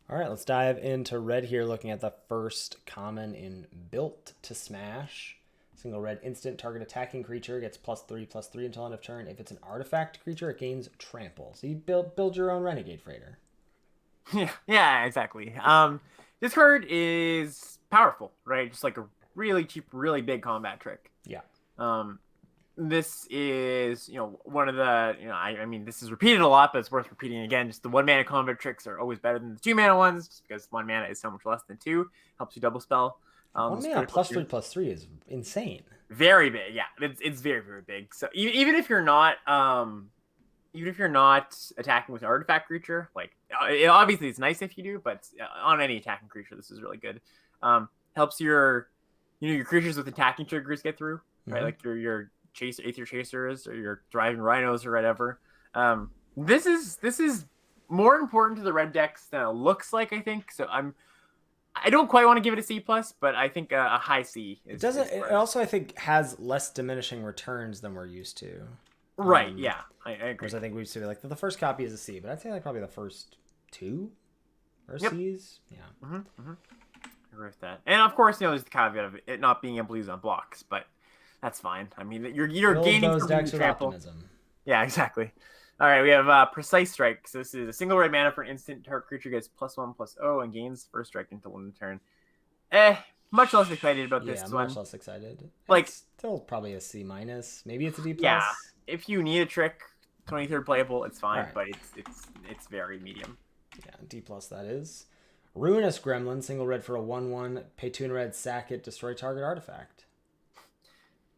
All right, let's dive into red here, looking at the first common in Built to Smash. Single red instant target attacking creature gets +3/+3 until end of turn. If it's an artifact creature, it gains trample. So you build your own Renegade Freighter. Yeah, exactly. This card is powerful, right? Just like a really cheap, really big combat trick. Yeah. Um, this is, one of the, I mean, this is repeated a lot, but it's worth repeating again. Just the 1 mana combat tricks are always better than the 2 mana ones, just because 1 mana is so much less than 2. Helps you double spell. One Those mana critical +3/+3 is insane. very big. Yeah, it's very, very big. So even if you're not attacking with an artifact creature, like obviously it's nice if you do, but on any attacking creature, this is really good. Helps your creatures with attacking triggers get through, right? Like your aether chasers or your driving rhinos or whatever. This is more important to the red decks than it looks like, I think. So I don't quite want to give it a C plus, but I think a high C. It also, I think, has less diminishing returns than we're used to. Right? Yeah, I agree. Because I think we used to be like the first copy is a C, but I'd say like probably the first two are C's. Yeah. I agree with that. And of course, there's the caveat of it not being able to use on blocks, but that's fine. I mean, you're gaining those decks with trample. optimism. Yeah, exactly. All right, we have Precise Strike. So this is a single red mana for an instant. Target creature gets +1/+0 and gains first strike until end of turn. Much less excited about this one. Much less excited. Like, it's still probably a C minus. Maybe it's a D plus. Yeah, if you need a trick, 23rd playable, it's fine, right. but it's very medium. Yeah, D plus that is. Ruinous Gremlin, single red for a 1/1. Pay 2 and red, sack it, destroy target artifact.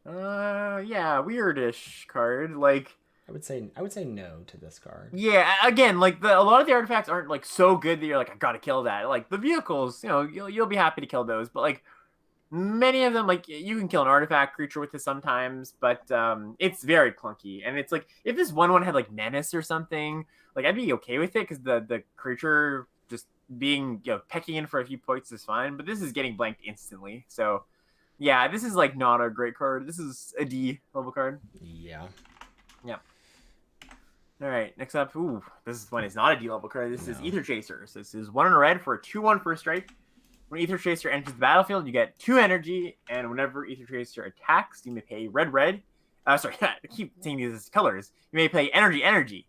Yeah, weirdish card. Like, I would say no to this card. Yeah, again, like a lot of the artifacts aren't like so good that you're like, I gotta kill that. Like the vehicles, you'll be happy to kill those, but like many of them, like you can kill an artifact creature with this sometimes, but it's very clunky. And it's like if this 1/1 had like menace or something, like I'd be okay with it because the creature just being pecking in for a few points is fine. But this is getting blanked instantly, so yeah, this is like not a great card. This is a D level card. Yeah. Yeah. All right, next up, this one is not a D level card. This is Aether Chasers. This is 1 in a red for a 2/1 first strike. When Aether Chaser enters the battlefield, you get 2 energy, and whenever Aether Chaser attacks, you may pay red. Sorry, I keep saying these as colors. You may play energy.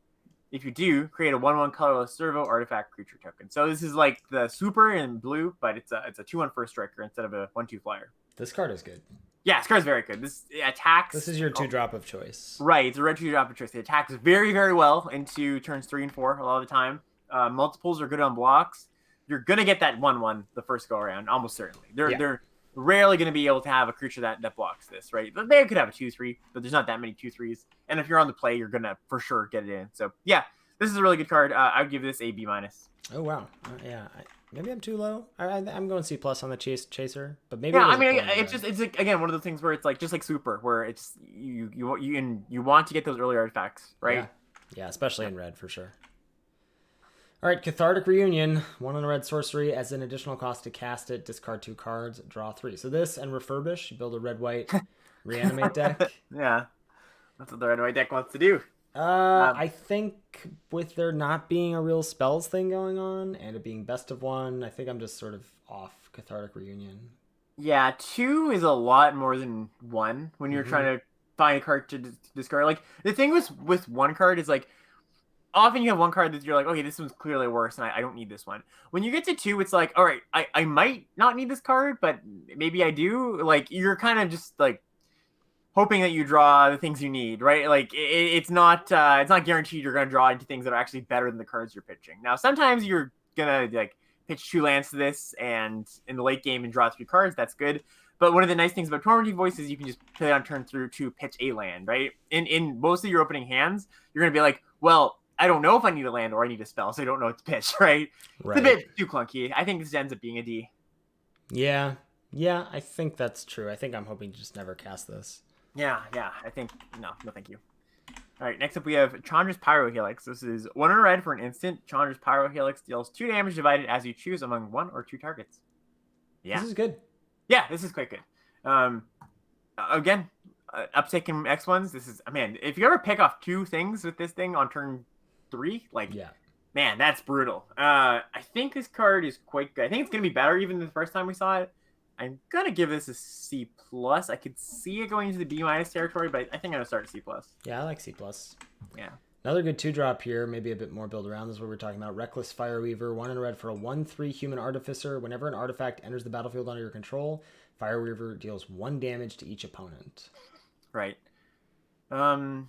If you do, create a 1/1 colorless servo artifact creature token. So this is like the super in blue, but it's a 2/1 first striker instead of a 1/2 flyer. This card is good. Yeah, this card's very good. This attacks. This is your 2-drop of choice. Right, it's a red 2-drop of choice. It attacks very, very well into turns 3 and 4 a lot of the time. Multiples are good on blocks. You're gonna get that 1/1 the first go around, almost certainly. They're rarely gonna be able to have a creature that blocks this, right? They could have a 2/3, but there's not that many 2/3s. And if you're on the play, you're gonna for sure get it in. So yeah, this is a really good card. I would give this a B minus. Oh wow, yeah. Maybe I'm too low. I'm going C plus on the chaser, but maybe. Yeah, I mean, it's like, again, one of those things where it's like just like super, where it's you want to get those early artifacts, right? Yeah, especially in red for sure. All right, Cathartic Reunion, 1 in a red sorcery. As an additional cost to cast it, discard 2 cards, draw 3. So this and Refurbish, you build a red-white reanimate deck. Yeah, that's what the red-white deck wants to do. I think with there not being a real spells thing going on and it being best of 1, I think I'm just sort of off Cathartic Reunion. Yeah, 2 is a lot more than 1 when you're trying to find a card to discard. Like the thing with 1 card is like, often you have 1 card that you're like, okay, this one's clearly worse, and I don't need this one. When you get to 2, it's like, all right, I might not need this card, but maybe I do. Like, you're kind of just like hoping that you draw the things you need, right? Like, it's not guaranteed you're gonna draw into things that are actually better than the cards you're pitching. Now, sometimes you're gonna like pitch 2 lands to this, and in the late game and draw 3 cards. That's good. But one of the nice things about Tormenting Voice is you can just play it on turn through to pitch a land, right? In most of your opening hands, you're gonna be like, well, I don't know if I need a land or I need a spell, so I don't know what to pitch, right? It's a bit too clunky. I think this ends up being a D. Yeah, I think that's true. I think I'm hoping to just never cast this. Yeah, I think, no thank you. All right, next up we have Chandra's Pyro Helix. This is 1 in a red for an instant. Chandra's Pyro Helix deals 2 damage divided as you choose among 1 or 2 targets. Yeah. This is good. Yeah, this is quite good. Again, uptick in X1s. This is, man, if you ever pick off 2 things with this thing on turn 3, like, Man, that's brutal. I think this card is quite good. I think it's gonna be better even than the first time we saw it. I'm gonna give this a C plus. I could see it going into the B minus territory, but I think I'm gonna start a C plus. Yeah, I like C plus. Yeah. Another good 2-drop here, maybe a bit more build around. This is what we're talking about. Reckless Fireweaver, 1 in red for a 1/3 human artificer. Whenever an artifact enters the battlefield under your control, Fireweaver deals 1 damage to each opponent. Right. I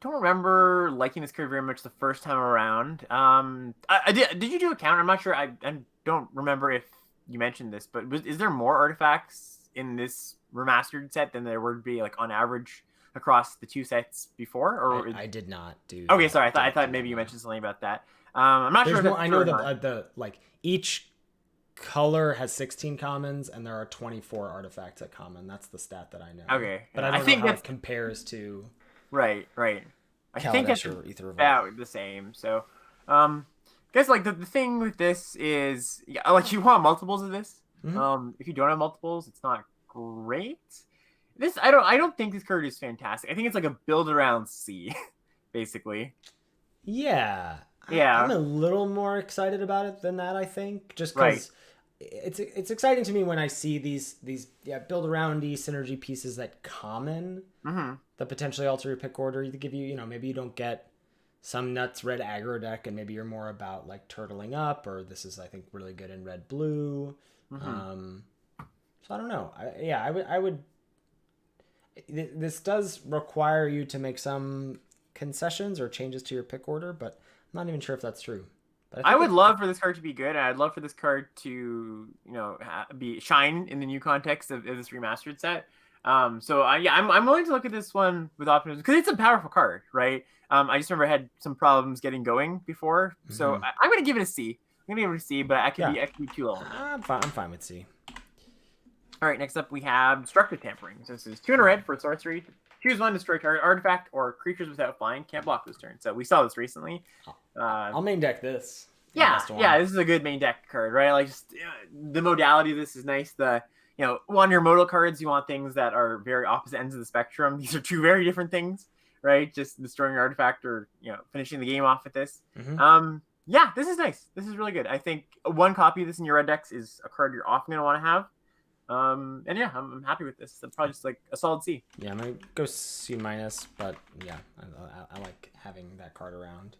don't remember liking this card very much the first time around. I did. Did you do a count? I'm not sure. I don't remember if you mentioned this, but is there more artifacts in this remastered set than there would be like on average across the 2 sets before? Or I did not do. Okay, sorry. I thought maybe you mentioned something about that. I'm not sure. More, I know the like each color has 16 commons, and there are 24 artifacts at common. That's the stat that I know. Okay, but I don't know how it compares to. Right. I think it's about the same. So, guess like the thing with this is, yeah, like you want multiples of this. Mm-hmm. If you don't have multiples, it's not great. This I don't think this card is fantastic. I think it's like a build around C, basically. Yeah. I'm a little more excited about it than that. I think just because it's exciting to me when I see these build aroundy synergy pieces that common that potentially alter your pick order. To give you maybe you don't get some nuts red aggro deck, and maybe you're more about like turtling up, or this is I think really good in red blue. So I don't know. I would. This does require you to make some concessions or changes to your pick order, but I'm not even sure if that's true. But I would love for this card to be good, and I'd love for this card to be shine in the new context of this remastered set. So I'm willing to look at this one with optimism because it's a powerful card, right? I just remember I had some problems getting going before, so I'm gonna give it a C. I'm gonna give it a C, but I could be too low. I'm fine with C. All right, next up we have Destructive Tampering. So this is 2 in a red for sorcery. Choose 1, destroy target artifact or creatures without flying. Can't block this turn. So we saw this recently. I'll main deck this. Yeah, this is a good main deck card, right? Like just the modality of this is nice. On your modal cards, you want things that are very opposite ends of the spectrum. These are 2 very different things, right? Just destroying your artifact or finishing the game off with this. This is nice. This is really good. I think 1 copy of this in your red decks is a card you're often going to want to have. I'm happy with this. It's probably just like a solid C. Yeah, I'm gonna go C minus, but yeah, I like having that card around.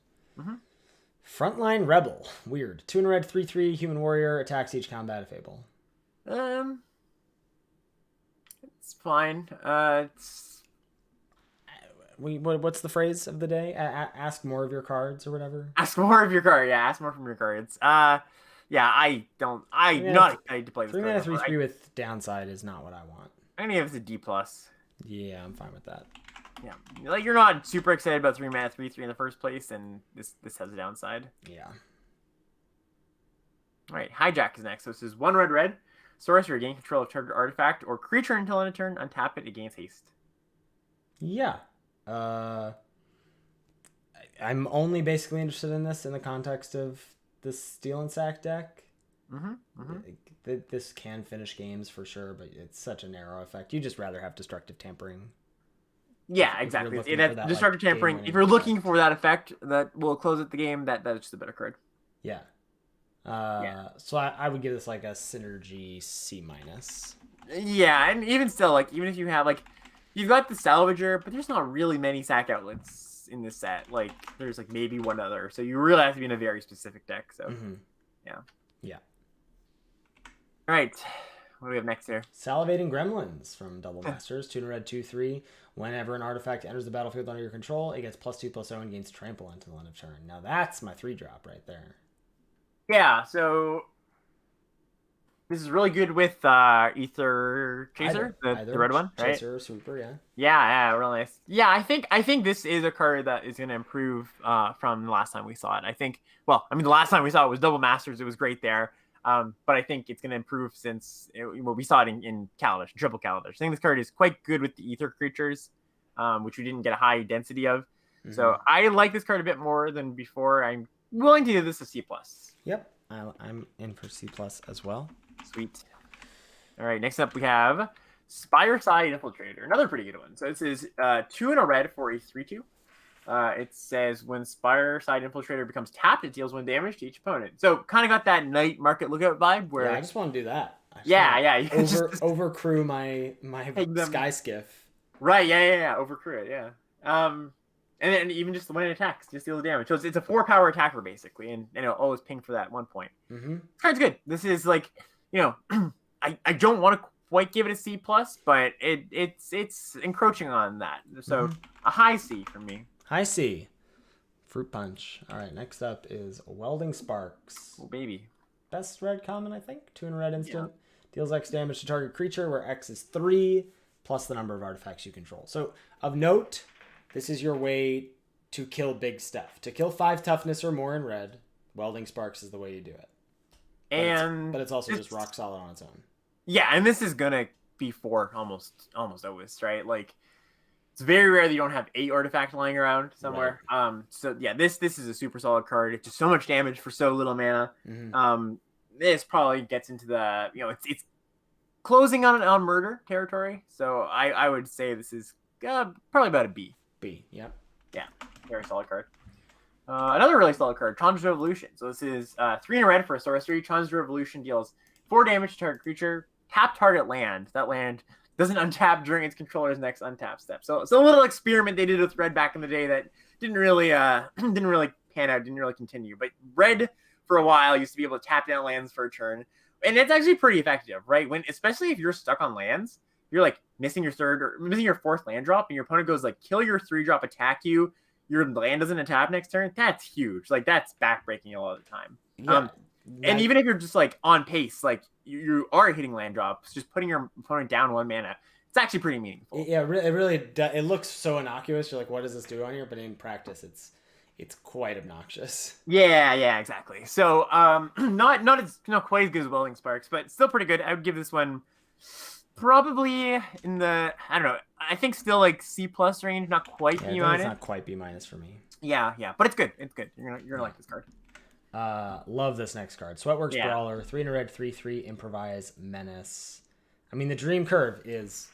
Frontline Rebel, weird. 2 in a red, 3/3 human warrior, attacks each combat if able. It's fine. What's the phrase of the day? Ask more of your cards or whatever. Ask more of your card. Yeah, ask more from your cards. I'm not excited to play this. 3 mana 3/3 with downside is not what I want. I'm gonna give this a D plus. Yeah, I'm fine with that. Yeah, like you're not super excited about 3 mana 3/3 in the first place, and this has a downside. Yeah. All right, Hijack is next. So this is 1 red. Sorcerer, gain control of target artifact or creature until end of turn. Untap it. It gains haste. Yeah. I'm only basically interested in this in the context of this Steel and Sack deck. This can finish games for sure, but it's such a narrow effect. You just rather have Destructive Tampering. Yeah, exactly. That Destructive Tampering. If you're looking for that effect that will close at the game, that's just a better card. Yeah. So I would give this like a synergy C minus. Yeah, and even still, like even if you have you've got the Salvager, but there's not really many sack outlets in this set. Like there's like maybe one other, so you really have to be in a very specific deck. So yeah. All right, what do we have next here? Salivating Gremlins from Double Masters. 2 in a red, 2/3. Whenever an artifact enters the battlefield under your control, it gets +2/+0 and gains trample until the end of turn. Now that's my 3-drop right there. Yeah, so this is really good with Ether Chaser, the red one, right? Chaser or Sweeper, yeah. Yeah, really nice. Yeah, I think this is a card that is going to improve from the last time we saw it. The last time we saw it was Double Masters. It was great there. But I think it's going to improve since we saw it in Kaladesh, Triple Kaladesh. I think this card is quite good with the Ether creatures, which we didn't get a high density of. So I like this card a bit more than before. I'm willing to give this a C+. Yep, I'm in for C+ as well. Sweet. All right, next up we have Spire Side Infiltrator, another pretty good one. So this is 2 in a red for a 3/2. It says when Spire side Infiltrator becomes tapped, it deals 1 damage to each opponent. So kind of got that Night Market Lookout vibe where Yeah, I just want to do that. yeah. Overcrew my Skyship. Right, yeah. Overcrew it, yeah. And then even just when it attacks, just deal the damage. So it's a 4-power attacker basically, and it'll always ping for that 1 point. Mm-hmm. This card's good. This is like, I don't want to quite give it a C+, but it's encroaching on that. So a high C for me. High C. Fruit Punch. All right, next up is Welding Sparks. Oh, baby. Best red common, I think. 2 in a red instant. Yeah. Deals X damage to target creature, where X is 3, plus the number of artifacts you control. So, of note, this is your way to kill big stuff. To kill 5 toughness or more in red, Welding Sparks is the way you do it. But it's also just rock solid on its own. Yeah, and this is going to be 4 almost always, right? Like, it's very rare that you don't have 8 artifacts lying around somewhere. Right. So yeah, this is a super solid card. It's just so much damage for so little mana. Mm-hmm. This probably gets into the it's closing on murder territory. So I would say this is probably about a B. B. Yep. Yeah, very solid card. Another really solid card, Chandra's Revolution. So this is 3 in a red for a sorcery. Chandra's Revolution deals 4 damage to target creature. Tap target land. That land doesn't untap during its controller's next untap step. So a little experiment they did with red back in the day that didn't really pan out, didn't really continue. But red for a while used to be able to tap down lands for a turn, and it's actually pretty effective, right? Especially if you're stuck on lands, you're like missing your 3rd or missing your 4th land drop, and your opponent goes like kill your 3-drop, attack you. Your land doesn't untap next turn. That's huge. Like that's backbreaking a lot of the time. Yeah. And even if you're just like on pace, like you are hitting land drops, just putting your opponent down 1 mana, it's actually pretty meaningful. Yeah, it really it looks so innocuous. You're like, what does this do on here? But in practice, it's quite obnoxious. Yeah, exactly. So not quite as good as Welding Sparks, but still pretty good. I would give this one probably in the I think still like C+ range, not quite B-. It's not quite B- for me. Yeah, but it's good. It's good. You're gonna like this card. Love this next card. Sweatworks Brawler, 3 in a red, 3/3 improvise menace. I mean, the dream curve is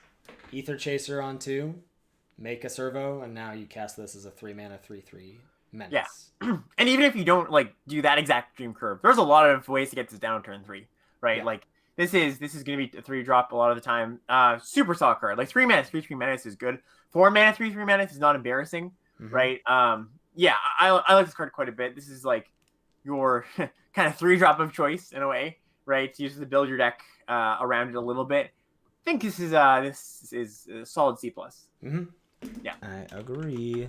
Ether Chaser on 2, make a servo, and now you cast this as a 3-mana 3/3 menace. Yeah, and even if you don't like do that exact dream curve, there's a lot of ways to get this down turn 3, right? Yeah. Like this is gonna be a 3-drop a lot of the time. Super solid card. Like 3-mana 3/3 menace is good. 4-mana 3/3 menace is not embarrassing, right? Yeah, I like this card quite a bit. This is like your kind of 3-drop of choice in a way, right? To use to build your deck around it a little bit. I think this is a solid C+. Mm-hmm. Yeah, I agree.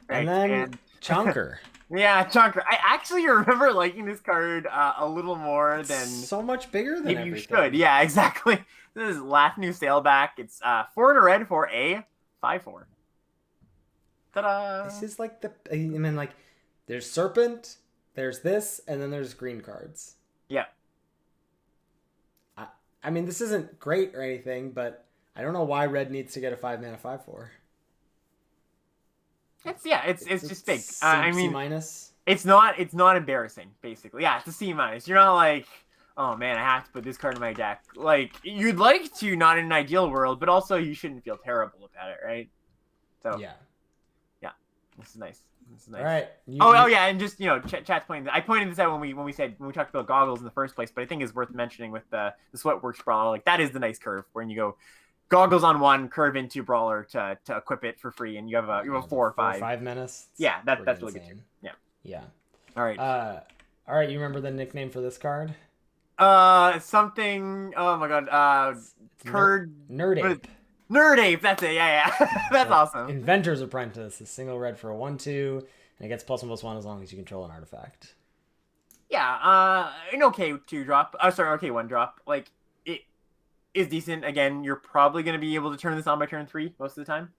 Right. And then Chonker. Yeah, Chonker. I actually remember liking this card a little more than so much bigger than everything. You should. Yeah, exactly. This is last new sailback. It's 4 in a red for a 5/4. Ta-da! This is like there's Serpent. There's this, and then there's green cards. Yeah. I mean, this isn't great or anything, but I don't know why red needs to get a 5-mana 5/4. It's just big. I mean, C-. It's not embarrassing, basically. Yeah, it's a C-. You're not like, oh man, I have to put this card in my deck. Like, you'd like to, not in an ideal world, but also you shouldn't feel terrible about it, right? So yeah, this is nice. All right. Yeah, and just chat's pointing. I pointed this out when we talked about goggles in the first place, but I think it's worth mentioning with the Sweatworks Brawler. Like that is the nice curve when you go goggles on 1, curve into Brawler to equip it for free, and you have a 4 or 5. 5 menace. Yeah, that's really good too. Yeah. All right. All right. You remember the nickname for this card? Something. Oh my god. Nerd Ape. Nerd Ape, that's it. Yeah. That's awesome. Inventor's Apprentice is single red for a 1/2, and it gets +1/+1 as long as you control an artifact. Yeah, an okay 2-drop. Okay 1-drop. Like, it is decent. Again, you're probably going to be able to turn this on by turn 3 most of the time.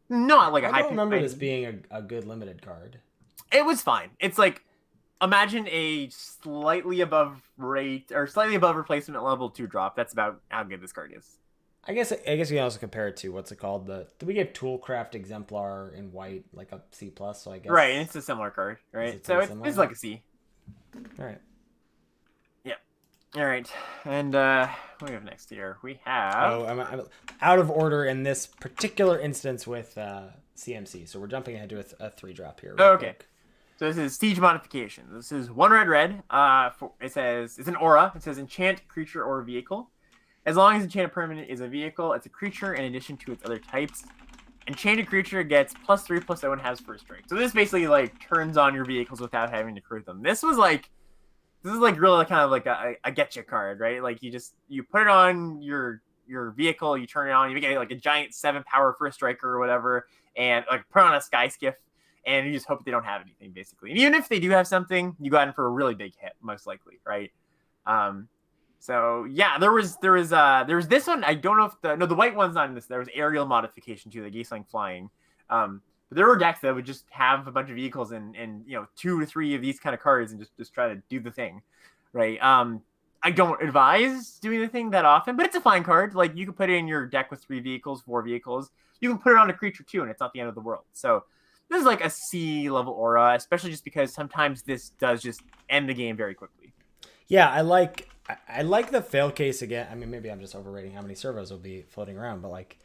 Not like a high. I don't remember this being a good limited card. It was fine. It's like, imagine a slightly above rate or slightly above replacement level 2-drop. That's about how good this card is. I guess you can also compare it to what's it called? We gave Toolcraft Exemplar in white like a C+, so I guess right, and it's a similar card, right? So it's like a C. All right. Yeah. All right, and what do we have next here? We have I'm out of order in this particular instance with CMC. So we're jumping ahead to a 3-drop here. Okay. Quick. So this is Siege Modification. This is 1 red. It says it's an aura. It says enchant creature or vehicle. As long as enchanted permanent is a vehicle, it's a creature in addition to its other types. Enchanted creature gets +3/+0 and has first strike. So this basically like turns on your vehicles without having to create them. This is like really kind of like a getcha card, right? Like you put it on your vehicle, you turn it on, you get like a giant 7-power first striker or whatever, and like put on a Skyship, and you just hope they don't have anything basically. And even if they do have something, you got in for a really big hit, most likely, right? So yeah, there was this one. I don't know if the white one's not in this. There was aerial modification too. They gave something flying. But there were decks that would just have a bunch of vehicles and 2 to 3 of these kind of cards and just try to do the thing, right? I don't advise doing the thing that often, but it's a fine card. Like you can put it in your deck with 3 vehicles, 4 vehicles. You can put it on a creature too, and it's not the end of the world. So this is like a C level aura, especially just because sometimes this does just end the game very quickly. Yeah, I like the fail case again. I mean, maybe I'm just overrating how many servos will be floating around, but like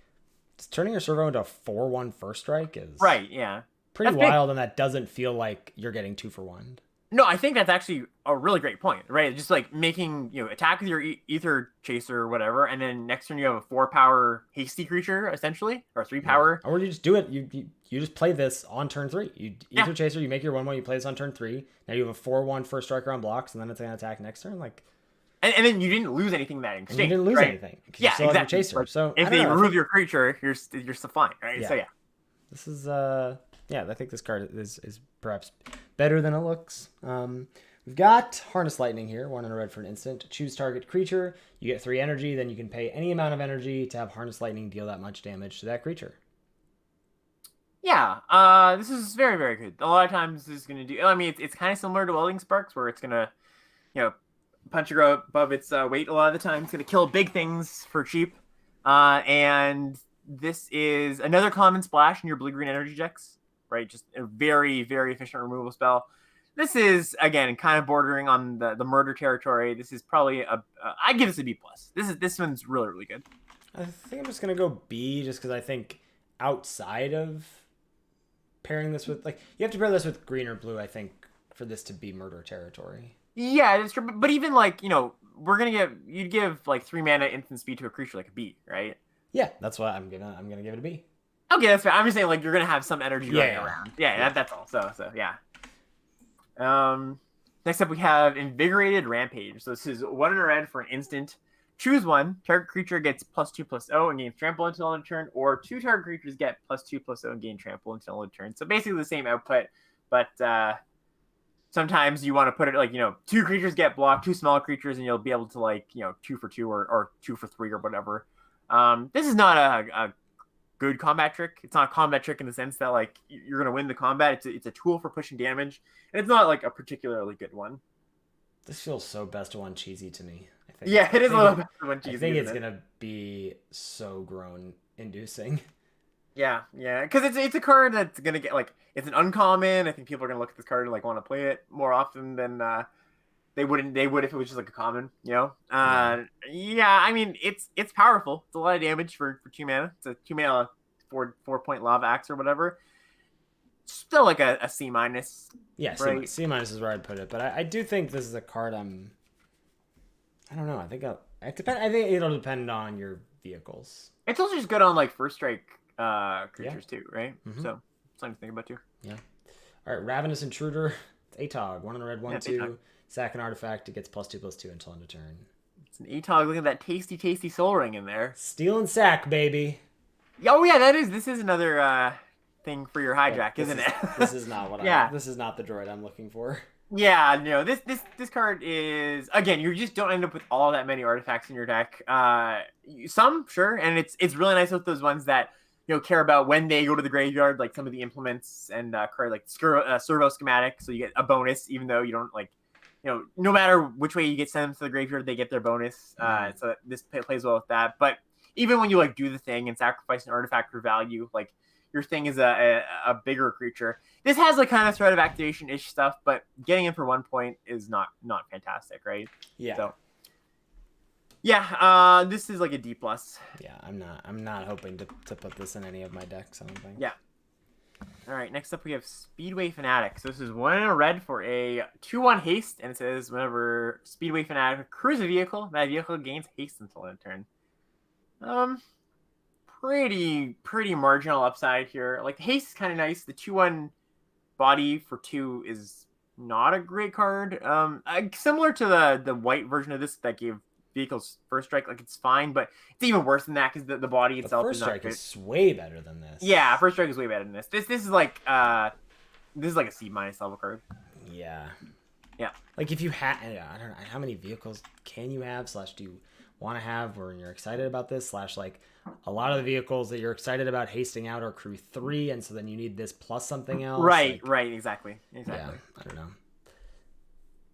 just turning your servo into a 4/1 first strike is right. Yeah, pretty wild, and that doesn't feel like you're getting 2 for 1. No, I think that's actually a really great point, right? Just like making attack with your Ether Chaser or whatever, and then next turn you have a 4-power hasty creature essentially, or 3-power. Yeah. Or you just do it. You just play this on turn 3. You Ether Chaser. You make your 1/1. You play this on turn 3. Now you have a 4/1 first striker on blocks, and then it's gonna attack next turn. Like, and then you didn't lose anything in that exchange. You didn't lose anything. Yeah, you still exactly. have your Chaser. But so if they remove your creature, you're still fine, right? Yeah. So yeah, this is I think this card is perhaps better than it looks. We've got Harness Lightning here, 1 red for an instant. Choose target creature. You get 3 energy, then you can pay any amount of energy to have Harness Lightning deal that much damage to that creature. Yeah, this is very, very good. A lot of times this is going to do... I mean, it's kind of similar to Welding Sparks, where it's going to, punch it above its weight a lot of the time. It's going to kill big things for cheap. And this is another common splash in your blue-green energy decks, right? Just a very, very efficient removal spell. This is, again, kind of bordering on the murder territory. This is probably I'd give this a B+. This one's really, really good. I think I'm just going to go B, just because I think outside of pairing this with, like, you have to pair this with green or blue, I think, for this to be murder territory. Yeah, that's true. But even, like, you'd give, like, 3 mana instant speed to a creature like a B, right? Yeah, that's what I'm gonna give it a B. Okay, that's fair. I'm just saying, like, you're going to have some energy running Yeah. around. Yeah, that's all. So, yeah. Next up, we have Invigorated Rampage. So this is 1 red for an instant. Choose 1. Target creature gets +2/+0 and gains trample until end of turn, or 2 target creatures get +2/+0 and gain trample until end of turn. So basically the same output, but sometimes you want to put it like 2 creatures get blocked, 2 small creatures, and you'll be able to 2 for 2 or 2 for 3 or whatever. This is not a good combat trick. It's not a combat trick in the sense that like you're gonna win the combat. It's a tool for pushing damage, and it's not like a particularly good one. This feels so best of 1 cheesy to me. I think. Yeah, it is a little best of 1 cheesy. I think it's gonna be so groan inducing. Yeah, because it's a card that's gonna get it's an uncommon. I think people are gonna look at this card and want to play it more often than they would if it was just like a common. Yeah, I mean it's powerful. It's a lot of damage for 2 mana. It's a 2 mana 4-point lava axe or whatever. Still like a C-. Yeah, right? C- is where I'd put it, but I do think this is a card I don't know. I think it'll depend on your vehicles. It's also just good on first strike creatures too, right? Mm-hmm. So something to think about too. Yeah. All right, Ravenous Intruder. It's ATOG. 1 red, 1/2. ATOG. Sack an artifact. It gets +2/+2 until end of turn. It's an ATOG. Look at that tasty soul ring in there. Steal and sack, baby. Oh yeah, this is another thing for your hijack, isn't it? This is not what this is not the droid I'm looking for. Yeah, no, this card is, again, you just don't end up with all that many artifacts in your deck. Some, sure, and it's really nice with those ones that care about when they go to the graveyard, like some of the implements and card like servo schematic, so you get a bonus even though you don't no matter which way you get sent them to the graveyard, they get their bonus. So this plays well with that. But even when you do the thing and sacrifice an artifact for value, your thing is a bigger creature. This has kind of threat of activation-ish stuff, but getting in for 1 point is not fantastic, right? Yeah. So, yeah, this is a D+. Yeah, I'm not hoping to put this in any of my decks, I don't think. Yeah. All right, next up we have Speedway Fanatics. This is 1 in a red for a 2/1 haste, and it says whenever Speedway Fanatic cruise a vehicle, that vehicle gains haste until end of turn. Pretty marginal upside here. Like, the haste is kind of nice. The 2/1 body for 2 is not a great card. Similar to the white version of this that gave vehicles first strike, like, it's fine, but it's even worse than that because the body itself first is not strike great. is way better than this. Yeah, first strike is way better than this. This is like a C- level card. Yeah. Yeah. Like, if you had, I don't know, how many vehicles can you have / do you want to have when you're excited about this / like, a lot of the vehicles that you're excited about hasting out are crew 3, and so then you need this plus something else. Right, like, right, exactly. Yeah, I don't know.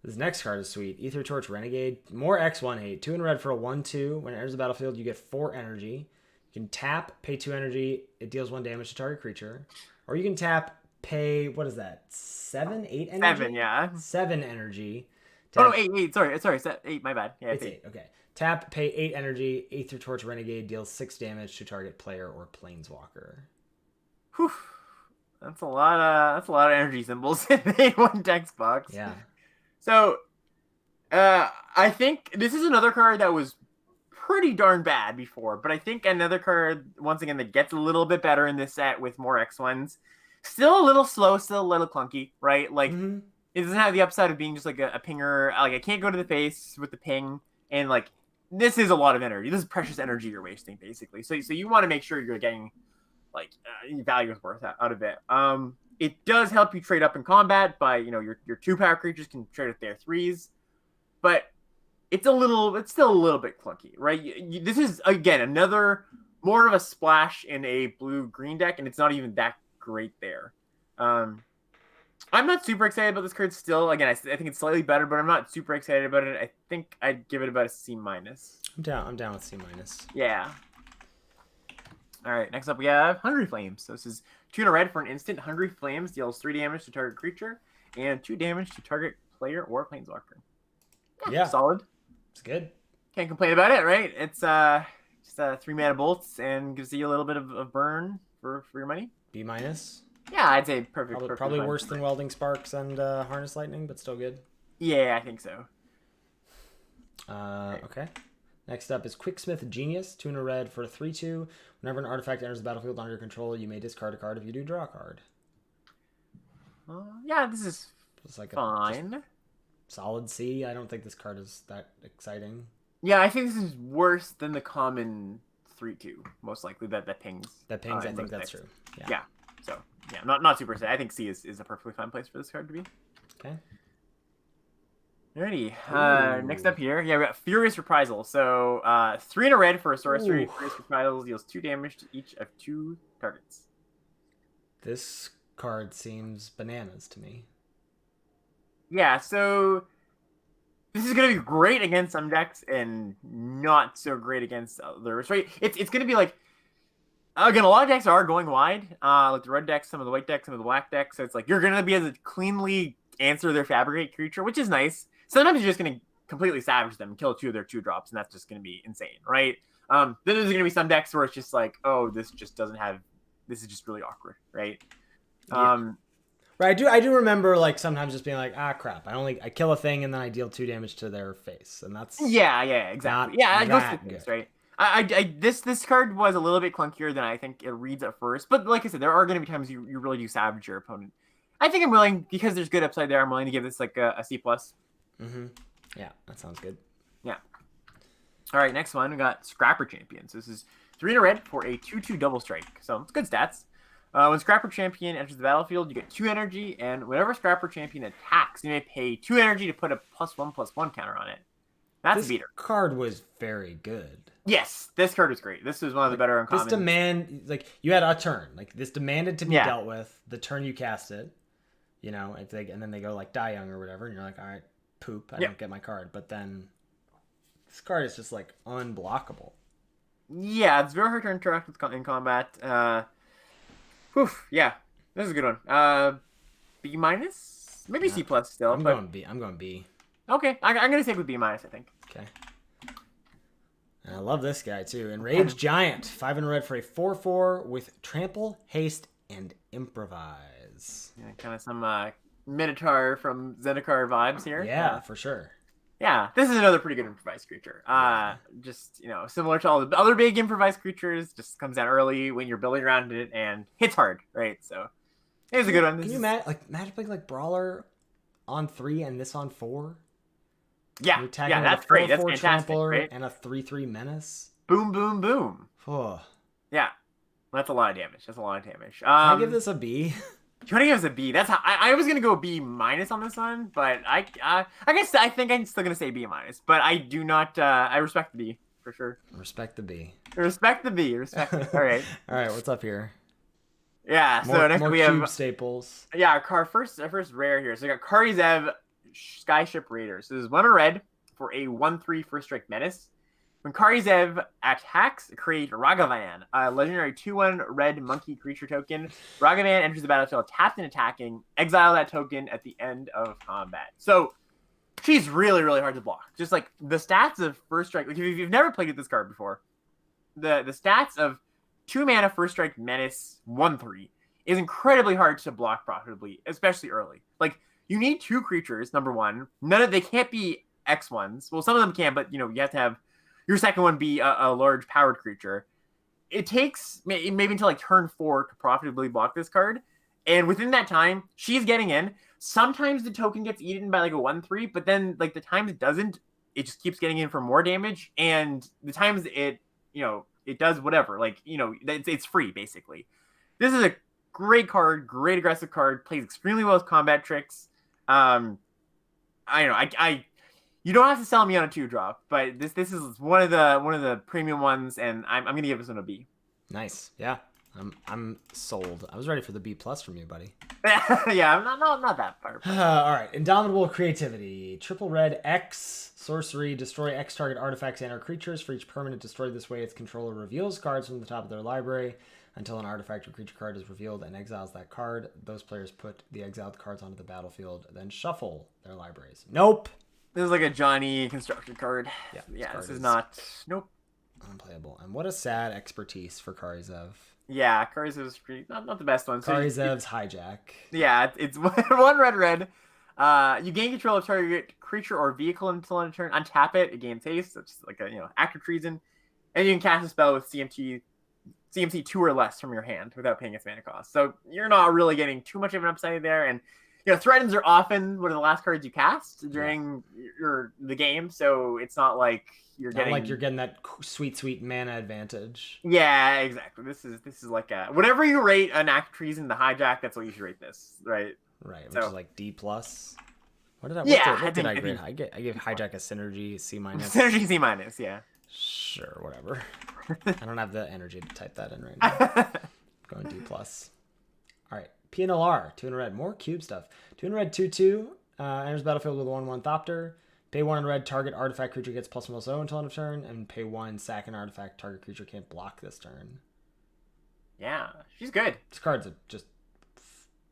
This next card is sweet. Ether Torch Renegade. More X1 hate. 2 in red for a 1/2. When it enters the battlefield, you get 4 energy. You can tap, pay 2 energy. It deals 1 damage to target creature. Or you can tap, pay, what is that? 7, 8 energy? 7, yeah. 7 energy. Tap, oh, no, 8. Sorry. 8, my bad. Yeah, it's 8. Okay. Tap, pay 8 energy. Ether Torch Renegade deals 6 damage to target player or planeswalker. Whew. That's a lot of energy symbols in one text box. Yeah. So, I think this is another card that was pretty darn bad before, but I think another card, once again, that gets a little bit better in this set with more X1s. Still a little slow, still a little clunky, right? Like, It doesn't have the upside of being just like a pinger. Like, I can't go to the face with the ping, and like, this is a lot of energy. This is precious energy you're wasting, basically. So you want to make sure you're getting like value is worth out of it. It does help you trade up in combat by, your 2-power creatures can trade with their 3s, but it's still a little bit clunky, right? This is, again, another more of a splash in a blue-green deck, and it's not even that great there. I'm not super excited about this card still. Again, I think it's slightly better, but I'm not super excited about it. I think I'd give it about a C-. I'm down with C-. Yeah. All right, next up we have Hungry Flames. So this is 2 in a red for an instant. Hungry Flames deals 3 damage to target creature and 2 damage to target player or planeswalker. Yeah. Solid. It's good. Can't complain about it, right? It's just 3 mana bolts and gives you a little bit of burn for your money. B-. Yeah, I'd say perfect. Probably worse than Welding Sparks and Harness Lightning, but still good. Yeah, I think so. Okay. Next up is Quicksmith Genius. 2 in a red for a 3/2. Whenever an artifact enters the battlefield under your control, you may discard a card. If you do, draw a card. Yeah, this is like fine. Solid C. I don't think this card is that exciting. Yeah, I think this is worse than the common 3/2, most likely that pings. That pings, I think that's true. Yeah. So, yeah, not super excited. I think C is a perfectly fine place for this card to be. Okay. Alrighty. Next up here, we got Furious Reprisal. So, 3 in a red for a sorcery. Furious Reprisal deals 2 damage to each of 2 targets. This card seems bananas to me. Yeah, so this is going to be great against some decks and not so great against others, right? It's going to be like, again, a lot of decks are going wide, like the red decks, some of the white decks, some of the black decks. So it's like you're going to be able to cleanly answer their Fabricate creature, which is nice. Sometimes you're just going to completely savage them, kill 2 of their 2-drops, and that's just going to be insane, right? Then there's going to be some decks where it's just like, oh, this is just really awkward, right? Yeah. Right, I do remember like sometimes just being like, crap, I kill a thing and then I deal 2 damage to their face, and that's exactly. Yeah, it goes to the face, right? This card was a little bit clunkier than I think it reads at first, but like I said, there are going to be times you really do savage your opponent. I think I'm willing, because there's good upside there, I'm willing to give this like a C+. Yeah, that sounds good. Yeah. All right, next one, we got Scrapper Champion. So this is 3 in a red for a 2/2 double strike. So it's good stats. When Scrapper Champion enters the battlefield, you get 2 energy, and whenever Scrapper Champion attacks, you may pay 2 energy to put a +1/+1 counter on it. That's a beater. This card was very good. Yes, this card was great. This was one of the better uncommons. This demand, you had a turn. Like, this demanded to be dealt with the turn you cast it. It's like, and then they go like Die Young or whatever, and you're like, all right, poop, I don't get my card. But then this card is just like unblockable. Yeah, it's very hard to interact with in combat. Yeah, this is a good one. B-, maybe C+ still. I'm going B. Okay, I'm gonna stick with B-, I think. Okay. And I love this guy too. Enraged Giant, 5 in a red for a 4/4 with trample, haste, and Improvise. Yeah, kind of some Minotaur from Zendikar vibes here. Yeah, for sure. Yeah, this is another pretty good improvised creature. Just, similar to all the other big improvised creatures, just comes out early when you're building around it and hits hard, right? So it was a good one. Can you imagine playing like Brawler on 3 and this on 4? Yeah, that's great. That's fantastic, right? And a 3/3 menace. Boom, boom, boom. Oh. Yeah, that's a lot of damage. Can I give this a B? You want to give us a B? That's how I was gonna go B- on this one, but I guess I think I'm still gonna say B-. But I do not. I respect the B for sure. Respect the B. Respect the B. Respect it. All right. All right. What's up here? Yeah. So next we have cube staples. Yeah, our first rare here. So we got Karizav, Skyship Raider. So this is 1 red for a 1/3 first strike menace. When Karizav attacks, create Ragavan, a legendary 2/1 red monkey creature token. Ragavan enters the battlefield tapped and attacking. Exile that token at the end of combat. So she's really, really hard to block. Just like the stats of first strike. Like if you've never played with this card before, the stats of 2 mana first strike menace 1/3 is incredibly hard to block profitably, especially early. Like you need 2 creatures. Number one, they can't be X1s. Well, some of them can, but you have to have your second one be a large powered creature. It takes maybe until like turn 4 to profitably block this card. And within that time, she's getting in. Sometimes the token gets eaten by like a 1/3, but then like the times it doesn't, it just keeps getting in for more damage. And the times it does whatever, like, it's free basically. This is a great card, great aggressive card, plays extremely well with combat tricks. You don't have to sell me on a 2-drop, but this is one of the premium ones, and I'm gonna give this one a B. Nice, yeah. I'm sold. I was ready for the B+ from you, buddy. Yeah, I'm not that far. All right, Indomitable Creativity, triple red X sorcery, destroy X target artifacts and/or creatures. For each permanent destroyed this way, its controller reveals cards from the top of their library until an artifact or creature card is revealed and exiles that card. Those players put the exiled cards onto the battlefield, then shuffle their libraries. Nope. This is like a Johnny construction card. Yeah, this is not. Nope. Unplayable. And what a sad expertise for Karizav. Yeah, Karizav's pretty not the best one. So Karizav's hijack. Yeah, it's 1 red. You gain control of target creature or vehicle until end of turn. Untap it. It gains haste. It's like a act of treason, and you can cast a spell with CMC 2 or less from your hand without paying its mana cost. So you're not really getting too much of an upside there, and threatens are often one of the last cards you cast during the game, so it's not like you're getting that sweet mana advantage. Yeah, exactly. This is like whatever you rate an act of treason, the hijack, that's what you should rate this, right? Right, which is like D+. What did I? What did I grade? I gave hijack a synergy C-. Synergy C-, yeah. Sure, whatever. I don't have the energy to type that in right now. Going D+. All right. PNLR, 2 red, more cube stuff. 2 red, 2/2, enters battlefield with a 1/1 Thopter. Pay 1 red, target artifact creature gets +1/+0 until end of turn, and pay 1, sack an artifact, target creature can't block this turn. Yeah, she's good. This card's just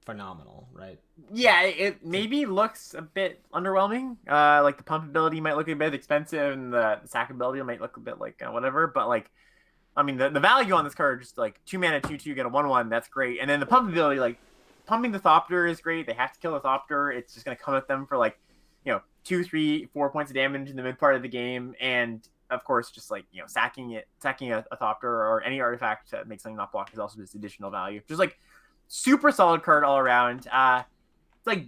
phenomenal, right? Yeah, it maybe looks a bit underwhelming. Like the pump ability might look a bit expensive, and the sack ability might look a bit like whatever, but like, I mean, the value on this card, just like 2 mana, 2/2, get a 1/1, that's great. And then the pump ability, like pumping the Thopter is great. They have to kill the Thopter. It's just going to come at them for like, 2, 3, 4 points of damage in the mid part of the game. And of course, just like, sacking a Thopter or any artifact to make something not block is also just additional value. Just like super solid card all around. It's like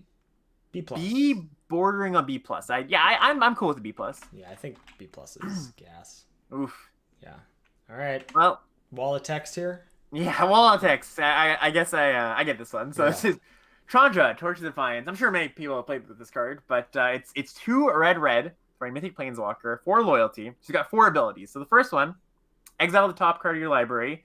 B+. B bordering on B+. I'm cool with the B+. Yeah, I think B+ is gas. Oof. Yeah. All right. Well, wall of text here. Yeah, wall of text. I guess I get this one. So This is Chandra, Torch of Defiance. I'm sure many people have played with this card, but it's 2 red for a Mythic Planeswalker, 4 loyalty. She's got 4 abilities. So the first one, exile the top card of your library.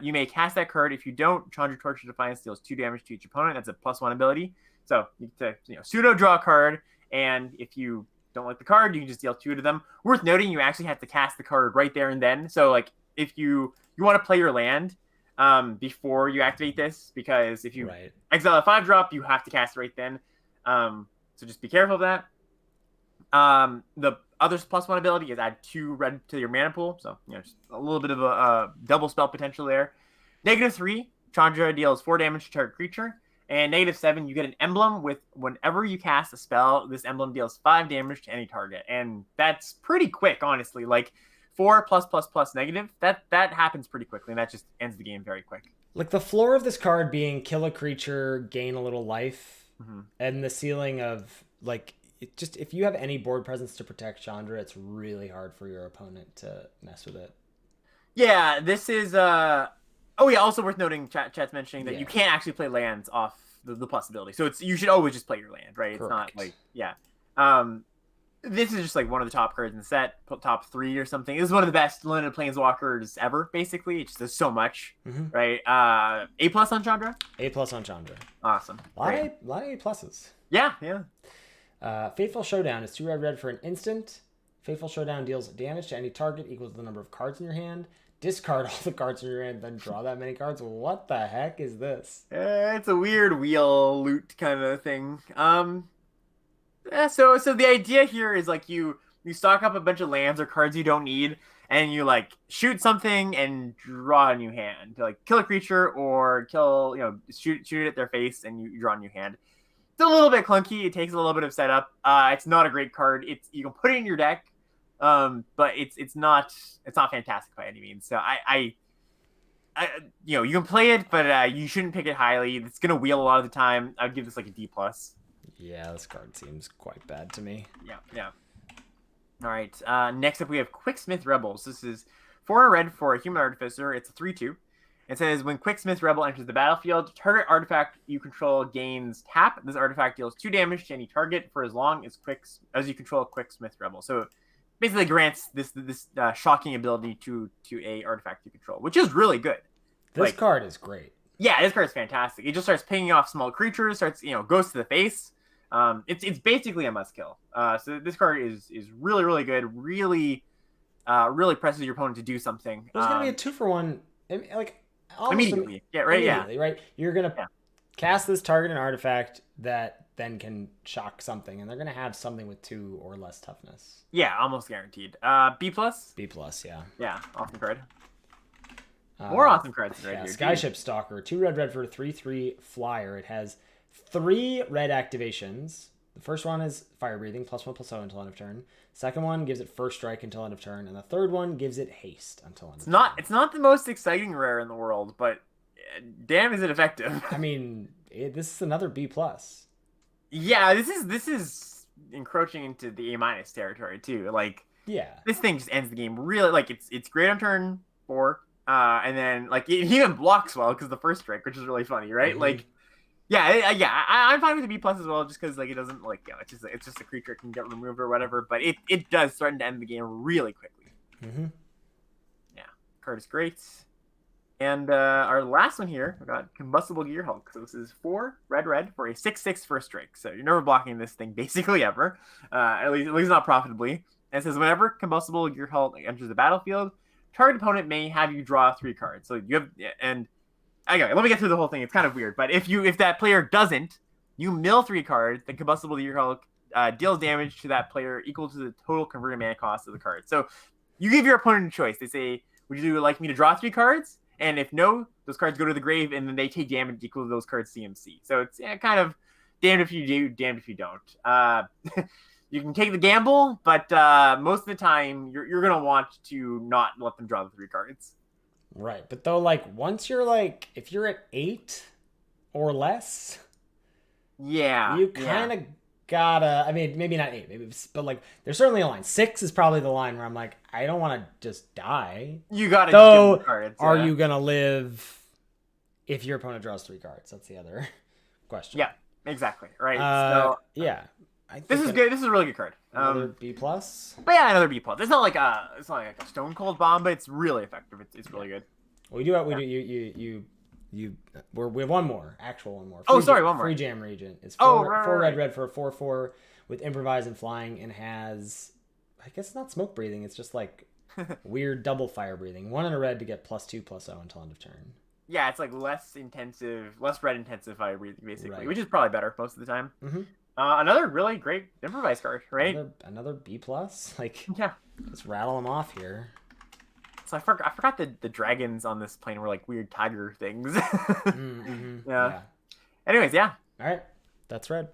You may cast that card. If you don't, Chandra, Torch of Defiance deals 2 damage to each opponent. That's a +1 ability. So you get to pseudo draw a card, and if you don't like the card, you can just deal 2 to them. Worth noting, you actually have to cast the card right there and then. So like if you want to play your land before you activate this, because if you exile a 5-drop, you have to cast it right then. So just be careful of that. The other +1 ability is add 2 red to your mana pool. So just a little bit of a double spell potential there. -3, Chandra deals 4 damage to target creature. And -7, you get an emblem with whenever you cast a spell, this emblem deals 5 damage to any target. And that's pretty quick, honestly. Like 4 +++ negative, that happens pretty quickly, and that just ends the game very quick. Like the floor of this card being kill a creature, gain a little life, and the ceiling of like if you have any board presence to protect Chandra, it's really hard for your opponent to mess with it. Yeah, this is oh yeah, also worth noting, chat's mentioning that you can't actually play lands off the possibility. So you should always just play your land, right? It's not like this is just like one of the top cards in the set, top 3 or something. This is one of the best limited planeswalkers ever, basically. It just does so much, right? A+ on Chandra? A+ on Chandra. Awesome. A lot of A+. Yeah. Fateful Showdown is 2 red for an instant. Fateful Showdown deals damage to any target equal to the number of cards in your hand. Discard all the cards in your hand, then draw that many cards. What the heck is this? It's a weird wheel loot kind of thing. So the idea here is like you stock up a bunch of lands or cards you don't need, and you like shoot something and draw a new hand to like kill a creature or kill, shoot it at their face and you draw a new hand. It's a little bit clunky. It takes a little bit of setup. It's not a great card. You can put it in your deck, but it's not fantastic by any means. So I you can play it, but you shouldn't pick it highly. It's gonna wheel a lot of the time. I'd give this like a D+. Yeah, this card seems quite bad to me. Yeah. All right. Next up, we have Quicksmith Rebels. This is 4 red for a human artificer. It's a 3/2. It says when Quicksmith Rebel enters the battlefield, target artifact you control gains tap. This artifact deals 2 damage to any target for as long as you control Quicksmith Rebel. So basically grants this shocking ability to a artifact you control, which is really good. This card is great. Yeah, this card is fantastic. It just starts pinging off small creatures, goes to the face. It's basically a must kill. So this card is really, really good. Really presses your opponent to do something. There's gonna be a 2-for-1, like immediately. Immediately, right? You're gonna cast this target an artifact that then can shock something, and they're gonna have something with 2 or less toughness. Yeah, almost guaranteed. B+. B+, yeah. Yeah, awesome card. More awesome cards right here. Skyship Stalker, 2 red for a 3/3 flyer. It has 3 red activations. The first one is Fire Breathing, +1/+0 until end of turn. Second one gives it First Strike until end of turn, and the third one gives it Haste until end of turn. It's not the most exciting rare in the world, but damn, is it effective? I mean, this is another B+. Yeah, this is encroaching into the A- territory too. Like, this thing just ends the game really. Like, it's great on turn 4, and then like it even blocks well because the First Strike, which is really funny, right? Like. I'm fine with the B+ as well, just because like it doesn't it's just a creature can get removed or whatever, but it does threaten to end the game really quickly. Yeah, card is great. And our last one here, we got Combustible Gear Hulk. So this is 4 red for a 6/6 First Strike. So you're never blocking this thing basically ever, at least not profitably. And it says whenever Combustible Gear Hulk enters the battlefield, target opponent may have you draw 3 cards. So you have Okay, let me get through the whole thing. It's kind of weird, but if that player doesn't, you mill 3 cards. The Combustible Gear Hulk deals damage to that player equal to the total converted mana cost of the card. So you give your opponent a choice. They say, "Would you like me to draw 3 cards?" And if no, those cards go to the grave, and then they take damage equal to those cards' CMC. So it's kind of damned if you do, damned if you don't. You can take the gamble, but most of the time you're gonna want to not let them draw the 3 cards. Right, but though, like, once you're like, if you're at 8 or less, you kind of gotta. I mean, maybe not 8, but like, there's certainly a line. 6 is probably the line where I'm like, I don't want to just die. You gotta. Though, give cards, are you gonna live if your opponent draws 3 cards? That's the other question. Yeah, exactly. Right. Yeah. This is good. This is a really good card. Another B+. But yeah, another B+. It's not like a stone cold bomb, but it's really effective. It's really good. We have one more, one more. One more. Free Jam Regent. It's 4 red for a 4/4 with Improvise and Flying, and has, I guess, not Smoke Breathing. It's just like weird double Fire Breathing. 1 and a red to get +2/+0 until end of turn. Yeah, it's like less red intensive Fire Breathing basically, which is probably better most of the time. Another really great Improvise card, right? Another B+. Like, yeah, let's rattle them off here. So I forgot the dragons on this plane were like weird tiger things. Mm-hmm. Yeah. Anyways, yeah. All right. That's red.